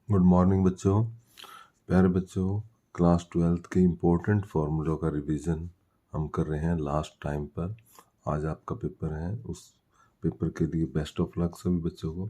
Good morning बच्चों, प्यारे बच्चों। क्लास 12th के इम्पोर्टेंट फार्मूलों का रिवीजन हम कर रहे हैं लास्ट टाइम पर। आज आपका पेपर है, उस पेपर के लिए बेस्ट ऑफ लक सभी बच्चों को।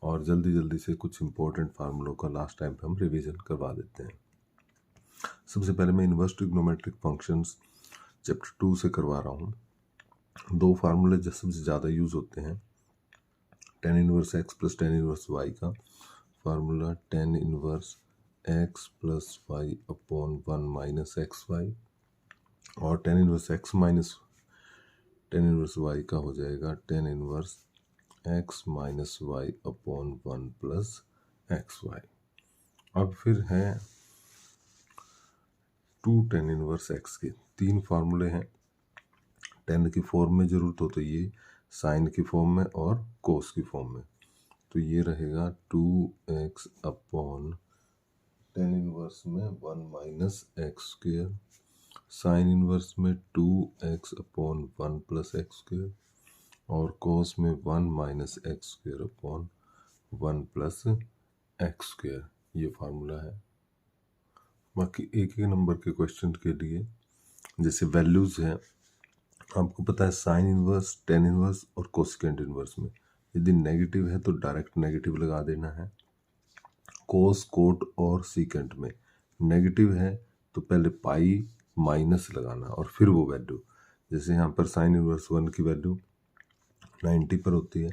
और जल्दी जल्दी से कुछ इम्पोर्टेंट फार्मूलों का लास्ट टाइम पर हम रिवीजन करवा देते हैं। सबसे पहले मैं इनवर्स ट्रिग्नोमेट्रिक फंक्शंस चैप्टर 2 से करवा रहा हूँ। दो फार्मूले जो सबसे ज़्यादा यूज़ होते हैं, tan inverse x plus tan inverse y का formula tan inverse x plus Y upon 1 minus X Y, और tan inverse x minus tan inverse y का हो जाएगा tan inverse x minus Y upon 1 plus X Y. अब फिर है 2 tan inverse x के तीन फार्मूले हैं। tan की फॉर्म में जरूरत हो तो ये, साइन की फॉर्म में और कोस की फॉर्म में। तो ये रहेगा 2x अपॉन tan इनवर्स में 1 minus x square, sine inverse में 2x upon 1 plus x square, और कोस में 1 minus x square upon 1 plus x square. ये फार्मूला है। बाकी एक एक नंबर के क्वेश्चन के लिए जैसे वैल्यूज हैं, आपको पता है साइन इनवर्स, टेन इनवर्स और कोसेकेंट इनवर्स में यदि नेगेटिव है तो डायरेक्ट नेगेटिव लगा देना है। कोस, कोट और सीकेंट में नेगेटिव है तो पहले पाई माइनस लगाना और फिर वो वैल्यू। जैसे यहाँ पर साइन इनवर्स 1 की वैल्यू 90 पर होती है,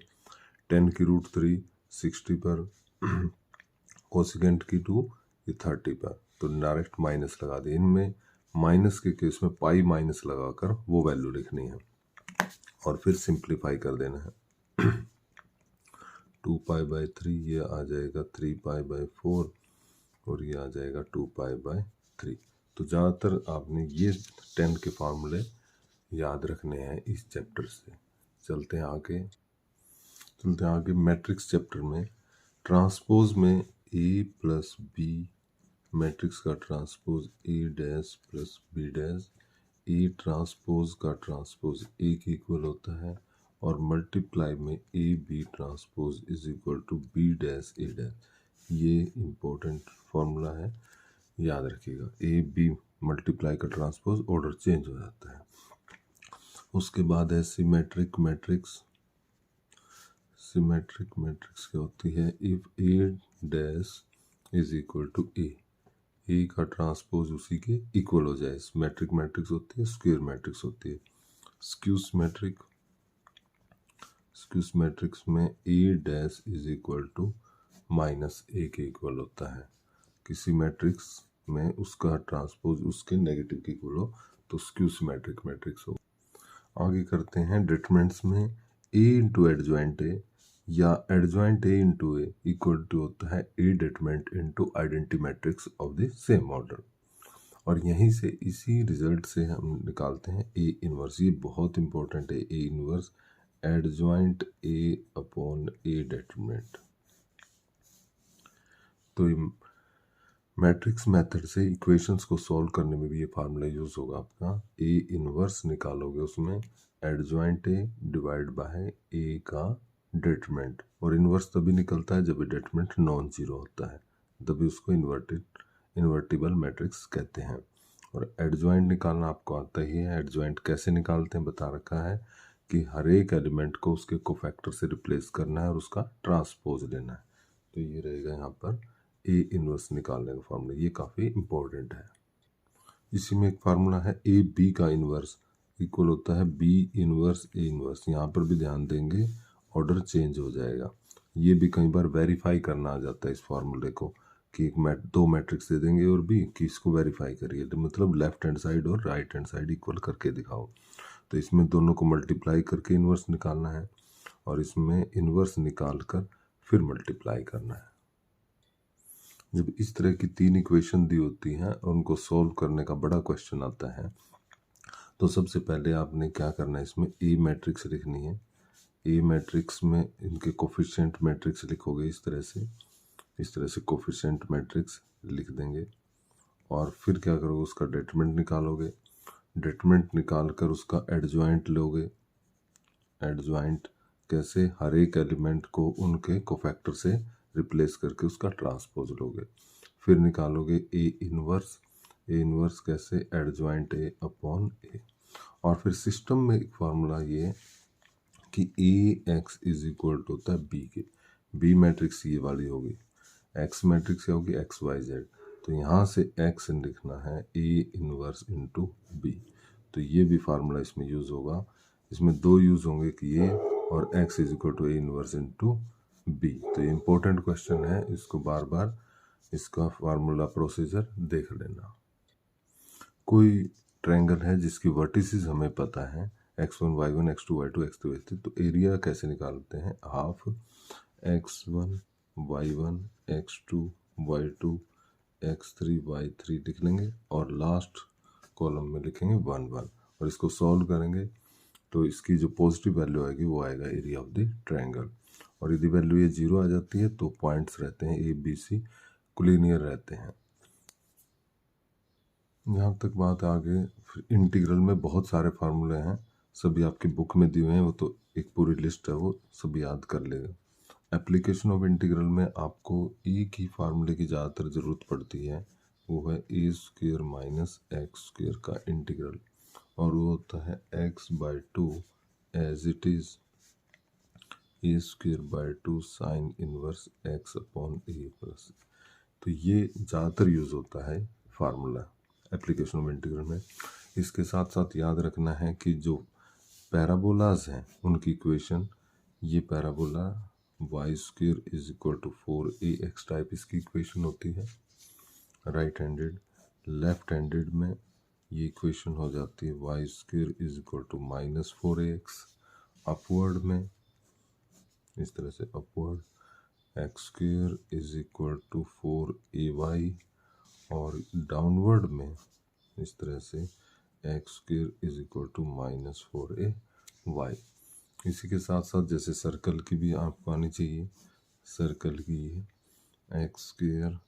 10 की रूट 3 60 पर, कोसेकेंट की 2 ये 30 पर, तो डायरेक्ट माइनस लगा दिए। इनमें माइनस के केस में पाई माइनस लगाकर वो वैल्यू लिखनी है और फिर सिंप्लीफाई कर देना है। 2 पाई बाई 3 ये आ जाएगा 3 पाई बाई 4 और ये आ जाएगा 2 पाई बाई 3। तो ज़्यादातर आपने ये 10 के फार्मूले याद रखने हैं इस चैप्टर से। चलते हैं आगे मैट्रिक्स चैप्टर में। ट्रांसपोज में a प्लस बी, मैट्रिक्स का transpose a dash plus b dash, a transpose का ट्रांसपोज a के इक्वल होता है, और मल्टीप्लाई में a b transpose is equal to b dash a dash. ये इम्पोर्टेंट फॉर्मूला है, याद रखिएगा। a b मल्टीप्लाई का ट्रांसपोज ऑर्डर चेंज हो जाता है। उसके बाद है सिमेट्रिक मैट्रिक्स। सिमेट्रिक मैट्रिक्स क्या होती है? If a dash is equal to a का ट्रांसपोज उसी के इक्वल हो जाए। सिमेट्रिक मैट्रिक्स होती है, स्क्वायर मैट्रिक्स होती है। स्क्यूस मैट्रिक्स में a dash is equal to minus a के इक्वल होता है। किसी मैट्रिक्स में उसका ट्रांसपोज उसके नेगेटिव के इक्वल हो तो स्क्यूस मैट्रिक्स हो। आगे करते हैं डिटरमिनेंट्स में a इंटू एडजॉइंट a या adjoint a into a equal to होता है a determinant into identity matrix of the same order. और यहीं से इसी रिजल्ट से हम निकालते हैं a इनवर्स। ये बहुत इंपॉर्टेंट है, a inverse adjoint a upon a determinant. तो मैट्रिक्स मेथड से इक्वेशंस को सॉल्व करने में भी ये फार्मूला यूज होगा आपका। a इनवर्स निकालोगे उसमें adjoint a divide by a का डिटरमिनेंट, और इनवर्स तभी निकलता है जब डिटरमिनेंट नॉन जीरो होता है, तभी उसको इन्वर्टिबल मैट्रिक्स कहते हैं। और एडजॉइंट निकालना आपको आता ही है। एडजॉइंट कैसे निकालते हैं बता रखा है कि हर एक एलिमेंट को उसके कोफैक्टर से रिप्लेस करना है और उसका ट्रांसपोज लेना है। तो ये रहेगा यहाँ पर ए इनवर्स निकालने का फार्मूला। ये काफ़ी इंपॉर्टेंट है। इसी में एक फार्मूला है ए बी का इनवर्स इक्वल होता है बी इनवर्स ए इनवर्स। यहाँ पर भी ध्यान देंगे, ऑर्डर चेंज हो जाएगा। ये भी कई बार वेरीफाई करना आ जाता है इस फार्मूले को कि दो मैट्रिक्स दे देंगे और भी कि इसको वेरीफाई करिए, तो मतलब लेफ्ट हैंड साइड और राइट हैंड साइड इक्वल करके दिखाओ। तो इसमें दोनों को मल्टीप्लाई करके इनवर्स निकालना है और इसमें इनवर्स निकाल कर फिर मल्टीप्लाई करना है। जब इस तरह की तीन इक्वेशन दी होती हैं और उनको सॉल्व करने का बड़ा क्वेश्चन आता है, तो सबसे पहले आपने क्या करना है, इसमें ए मैट्रिक्स लिखनी है। ए मैट्रिक्स में इनके कोफिशिएंट मैट्रिक्स लिखोगे इस तरह से कोफिशिएंट मैट्रिक्स लिख देंगे, और फिर क्या करोगे, उसका डिटरमिनेंट निकालोगे। डिटरमिनेंट निकाल कर उसका एडजॉइंट लोगे। एडजॉइंट कैसे? हर एक एलिमेंट को उनके कोफैक्टर से रिप्लेस करके उसका ट्रांसपोज लोगे। फिर निकालोगे ए इनवर्स। ए इनवर्स कैसे, एडजॉइंट ए अपॉन ए। और फिर सिस्टम में एक फार्मूला ये कि ए एक्स इज इक्वल टू होता है बी के। बी मैट्रिक्स ये वाली होगी, एक्स मैट्रिक्स क्या होगी, एक्स वाई जेड। तो यहाँ से एक्स लिखना है ए इनवर्स इंटू बी। तो ये भी फार्मूला इसमें यूज़ होगा। इसमें दो यूज़ होंगे कि ये और x is equal to A inverse into B. तो ये इंपॉर्टेंट क्वेश्चन है, इसको बार बार इसका फार्मूला प्रोसीजर देख लेना। कोई ट्रायंगल है जिसकी वर्टिसेस हमें पता है, x1 y1 x2 y2 x3 y3। तो एरिया कैसे निकालते हैं, half x1 y1 x2 y2 x3 y3 लिख लेंगे और लास्ट कॉलम में लिखेंगे 1 1 और इसको सॉल्व करेंगे तो इसकी जो पॉजिटिव वैल्यू आएगी वो आएगा एरिया ऑफ द ट्रायंगल। और यदि वैल्यू ये 0 आ जाती है तो पॉइंट्स रहते हैं ए बी सी कोलिनियर रहते हैं। यहाँ तक बात आगे। फिर इंटीग्रल में बहुत सारे फार्मूले हैं, सभी आपकी बुक में दिए हुए हैं, वो तो एक पूरी लिस्ट है, वो सभी याद कर लेगा। एप्लीकेशन ऑफ इंटीग्रल में आपको एक ही फार्मूले की ज़्यादातर ज़रूरत पड़ती है, वो है a square minus x square का इंटीग्रल। और वो होता है x by two as it is a square by two sine inverse x upon a plus. तो ये ज़्यादातर यूज़ होता है फार्मूला एप्लीकेशन ऑफ इंटीग्रल में। इसके साथ साथ याद रखना है कि जो पैराबोलाज हैं उनकी इक्वेशन, ये parabola y square is equal to 4ax type इसकी इक्वेशन होती है राइट हैंडेड। लेफ्ट हैंडेड में ये इक्वेशन हो जाती है y square is equal to minus 4ax। Upward में इस तरह से upward x square is equal to 4ay और डाउनवर्ड में इस तरह से x square is equal to minus 4ay। इसी के साथ साथ जैसे सर्कल की भी आपको आनी चाहिए, सर्कल की x square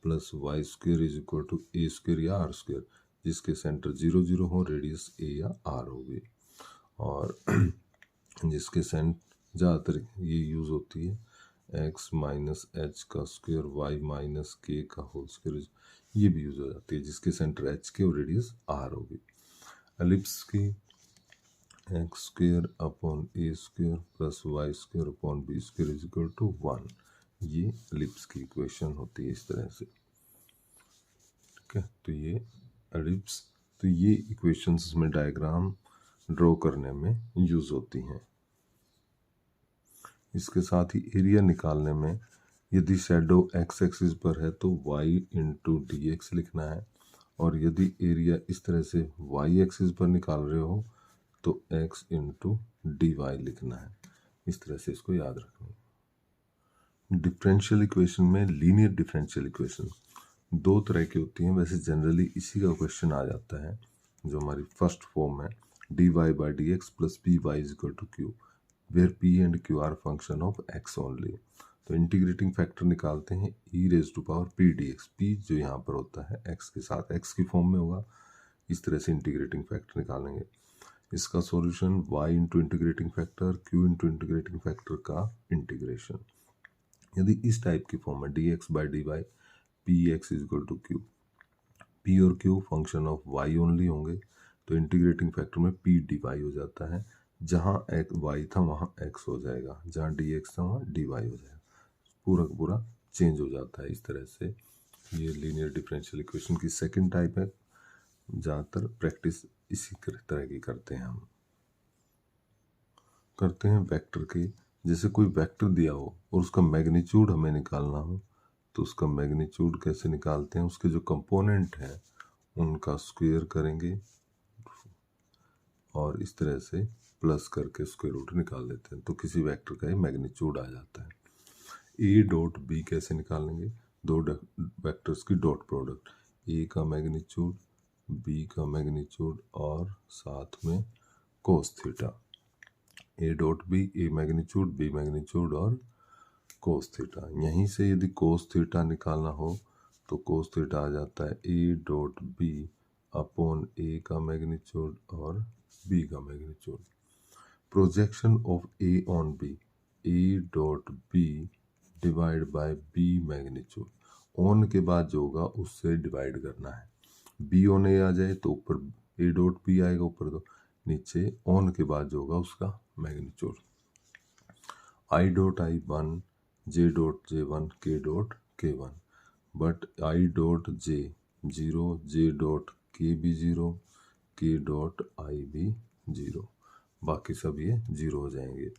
plus y square is equal to a square या आर स्क्वेयर, जिसके सेंटर 0 0 हो, रेडियस ए या आर होगी। और जिसके ज़्यादातर ये यूज़ होती है एक्स माइनस एच का स्क्वेयर वाई माइनस के का होल स्क्वेयर, ये भी यूज़ हो जाती है जिसके सेंटर एच के और रेडियस आर होगी। एलिप्स की x square upon A square plus y square upon b square is equal to 1, ये एलिप्स की इक्वेशन होती है इस तरह से। ठीक है, तो ये एलिप्स, तो ये इक्वेशंस में डायग्राम ड्रॉ करने में यूज़ होती हैं। इसके साथ ही एरिया निकालने में यदि शैडो एक्स एक्सिस पर है तो y इंटू डी एक्स लिखना है, और यदि एरिया इस तरह से y एक्सिस पर निकाल रहे हो तो x इंटू डी वाई लिखना है। इस तरह से इसको याद रखना है। डिफरेंशियल इक्वेशन में लीनियर डिफरेंशियल इक्वेशन दो तरह की होती हैं, वैसे जनरली इसी का क्वेश्चन आ जाता है जो हमारी फर्स्ट फॉर्म है, d y by d x plus p y is equal to q where p and q are function of x only. तो इंटीग्रेटिंग फैक्टर निकालते हैं e raise to power p dx। p जो यहाँ पर होता है x के साथ x की फॉर्म में होगा, इस तरह से इंटीग्रेटिंग फैक्टर निकालेंगे। इसका solution y into integrating factor q into integrating factor का इंटीग्रेशन। यदि इस टाइप की फॉर्म है dx by d y p x is equal to q, p और q function of y only होंगे तो इंटीग्रेटिंग फैक्टर में p डी वाई हो जाता है, जहाँ y था वहाँ x हो जाएगा, जहाँ dx था वहाँ dy हो जाएगा, पूरा का पूरा चेंज हो जाता है इस तरह से। ये लीनियर डिफरेंशियल इक्वेशन की सेकंड टाइप है, ज़्यादातर प्रैक्टिस इसी तरह की करते हैं हम। करते हैं वेक्टर की, जैसे कोई वेक्टर दिया हो और उसका मैग्नीट्यूड हमें निकालना हो तो उसका मैग्नीट्यूड कैसे निकालते हैं, उसके जो कंपोनेंट हैं उनका स्क्वायर करेंगे और इस तरह से प्लस करके स्क्वायर रूट निकाल लेते हैं, तो किसी वेक्टर का ये मैग्नीट्यूड आ जाता है। ए डॉट बी कैसे निकालेंगे, दो वेक्टर्स की डॉट प्रोडक्ट, ए का मैग्नीट्यूड बी का मैग्नीट्यूड और साथ में cos theta. A dot b, a magnitude B magnitude और कोस थीटा। यहीं से यदि कोस थीटा निकालना हो तो कोस थीटा आ जाता है a dot b upon a का मैग्नीट्यूड और बी का magnitude. Projection of a on b, a dot b divide by b magnitude. On के बाद जो होगा उससे डिवाइड करना है। बी ऑन ए आ जाए तो ऊपर ए डॉट बी आएगा ऊपर, तो नीचे ऑन के बाद जो होगा उसका magnitude. I dot I 1, J dot J 1, के डॉट के 1, but I dot J 0, J dot के भी 0, के डॉट आई भी 0, बाकी सब ये 0 हो जाएंगे।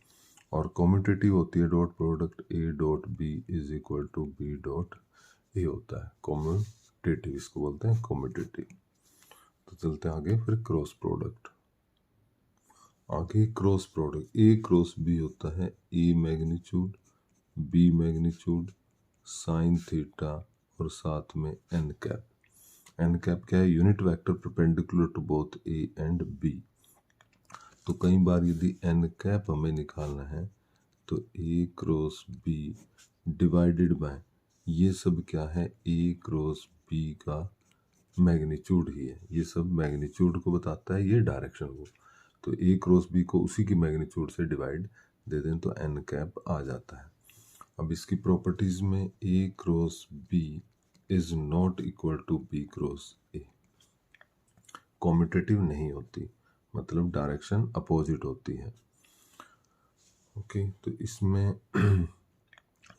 और कॉम्यूटेटिव होती है dot product, a dot b is equal to b dot a होता है कॉम्यूटेटिव, इसको बोलते हैं कॉम्यूटेटिव। तो चलते हैं आगे, फिर क्रॉस प्रोडक्ट। आगे cross product, A cross B होता है A magnitude B magnitude sine theta और साथ में एन कैप। एन कैप क्या है? Unit vector perpendicular to both A and B. तो कई बार यदि एन कैप हमें निकालना है तो ए क्रॉस बी डिवाइडेड बाय, ये सब क्या है? ए क्रॉस बी का मैग्नीट्यूड ही है। ये सब मैग्नीट्यूड को बताता है, ये डायरेक्शन को। तो ए क्रॉस बी को उसी की मैग्नीट्यूड से डिवाइड दे दें तो एन कैप आ जाता है। अब इसकी प्रॉपर्टीज में A cross B is not equal to B cross A, commutative नहीं होती, मतलब डायरेक्शन अपोजिट होती है। ओके, तो इसमें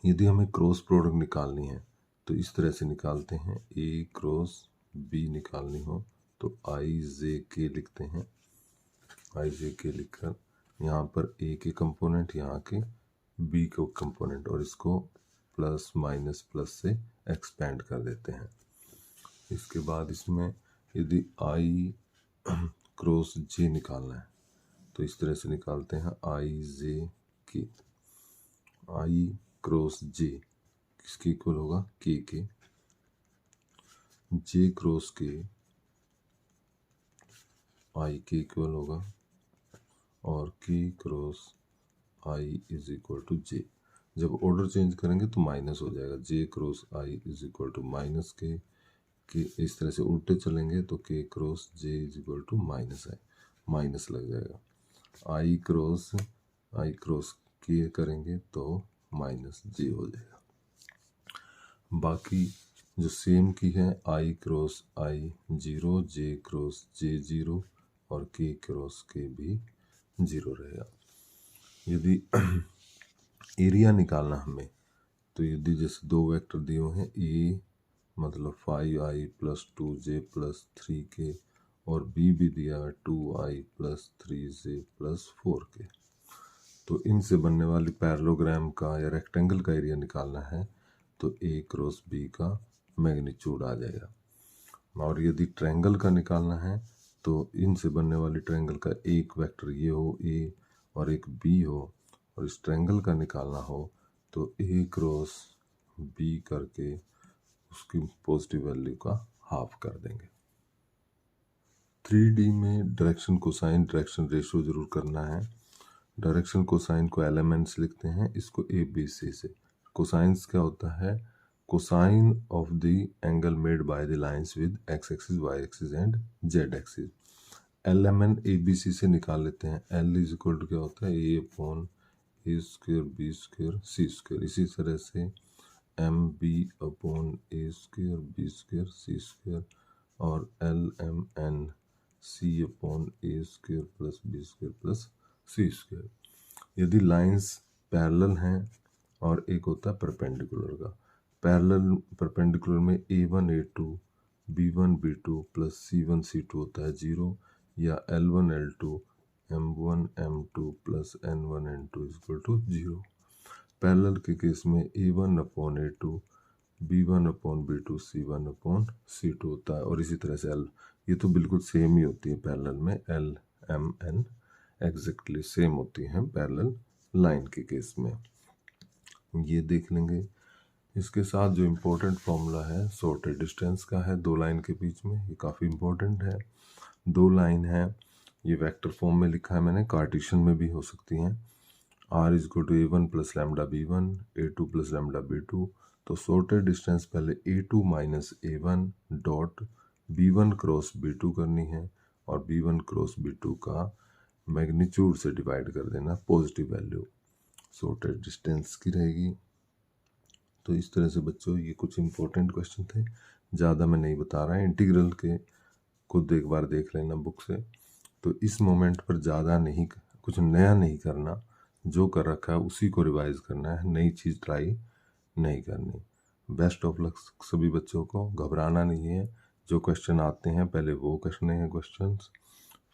यदि हमें क्रॉस प्रोडक्ट निकालनी है तो इस तरह से निकालते हैं। ए क्रॉस बी निकालनी हो तो आई जे के लिखते हैं। आई जे के लिखकर यहाँ पर ए के कंपोनेंट, यहाँ के बी के कंपोनेंट, और इसको प्लस माइनस प्लस से एक्सपेंड कर देते हैं। इसके बाद इसमें यदि आई क्रॉस जे निकालना है तो इस तरह से निकालते हैं। आई जे के, आई क्रॉस जे किसके इक्वल होगा? के जे क्रॉस के आई के इक्वल होगा, और K cross I is equal to J. जब ऑर्डर चेंज करेंगे तो माइनस हो जाएगा। J cross I is equal to minus K इस तरह से उल्टे चलेंगे तो K cross J is equal to minus है, माइनस लग जाएगा। आई क्रॉस के करेंगे तो माइनस जे हो जाएगा। बाकी जो सेम की है, आई क्रॉस आई 0, जे क्रॉस जे 0 और के क्रॉस के भी 0 रहेगा। यदि एरिया निकालना हमें, तो यदि जैसे दो वेक्टर दिए हुए हैं, ए मतलब 5i plus 2j plus 3k और बी भी दिया है 2i plus 3j plus 4k, तो इनसे बनने वाली पैरेललोग्राम का या रेक्टेंगल का एरिया निकालना है तो ए क्रॉस बी का मैग्नीट्यूड आ जाएगा। और यदि ट्रायंगल का निकालना है तो इनसे बनने वाली ट्रायंगल का एक वेक्टर ये हो ए और एक बी हो, और इस ट्रायंगल का निकालना हो तो ए क्रॉस बी करके उसकी पॉजिटिव वैल्यू का हाफ कर देंगे। 3D में डायरेक्शन कोसाइन डायरेक्शन रेशियो जरूर करना है। डायरेक्शन कोसाइन को एलिमेंट्स लिखते हैं, इसको ए बी सी से। कोसाइंस क्या होता है? Cosine of the angle made by the lines with x axis y axis and z axis. L M n a b c से निकाल लेते हैं। एल इज इक्वल टू क्या होता है? A upon A square B square C square. इसी तरह से एम बी अपॉन ए square B square C square, और L M N C upon ए square plus B square plus C square. यदि lines parallel हैं और एक होता है परपेंडिकुलर का, पैरेलल परपेंडिकुलर में a1 a2 b1 b2 plus c1 c2 होता है 0, या l1 l2 m1 m2 plus n1 n2 equal to 0। Parallel के केस में a1 upon a2 b1 upon b2 c1 upon c2 होता है, और इसी तरह से l, ये तो बिल्कुल सेम ही होती है पैरेलल में, l m n exactly same होती हैं पैरेलल लाइन के केस में। ये देख लेंगे। इसके साथ जो इम्पोर्टेंट फॉर्मूला है सॉर्टेड डिस्टेंस का है दो लाइन के बीच में, ये काफ़ी इम्पोर्टेंट है। दो लाइन है, ये वेक्टर फॉर्म में लिखा है मैंने, कार्टेशियन में भी हो सकती हैं। r is equal to a1 plus lambda b1 a2 plus lambda b2। तो सॉर्टेड डिस्टेंस पहले a2 minus a1 dot b1 cross b2 करनी है, और b1 क्रॉस b2 का मैग्नीट्यूड से डिवाइड कर देना, पॉजिटिव वैल्यू सॉर्टेड डिस्टेंस की रहेगी। तो इस तरह से बच्चों ये कुछ इंपॉर्टेंट क्वेश्चन थे, ज़्यादा मैं नहीं बता रहा। इंटीग्रल के खुद एक बार देख लेना बुक से। तो इस मोमेंट पर ज़्यादा नहीं, कुछ नया नहीं करना, जो कर रखा है उसी को रिवाइज करना है, नई चीज़ ट्राई नहीं करनी। बेस्ट ऑफ लक सभी बच्चों को, घबराना नहीं है। जो क्वेश्चन आते हैं पहले वो करने हैं क्वेश्चंस,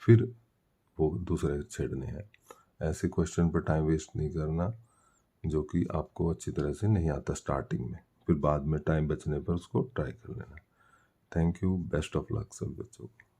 फिर वो दूसरे छेड़ने हैं। ऐसे क्वेश्चन पर टाइम वेस्ट नहीं करना जो कि आपको अच्छी तरह से नहीं आता स्टार्टिंग में, फिर बाद में टाइम बचने पर उसको ट्राई कर लेना। Thank you, best of luck सभी बच्चों को।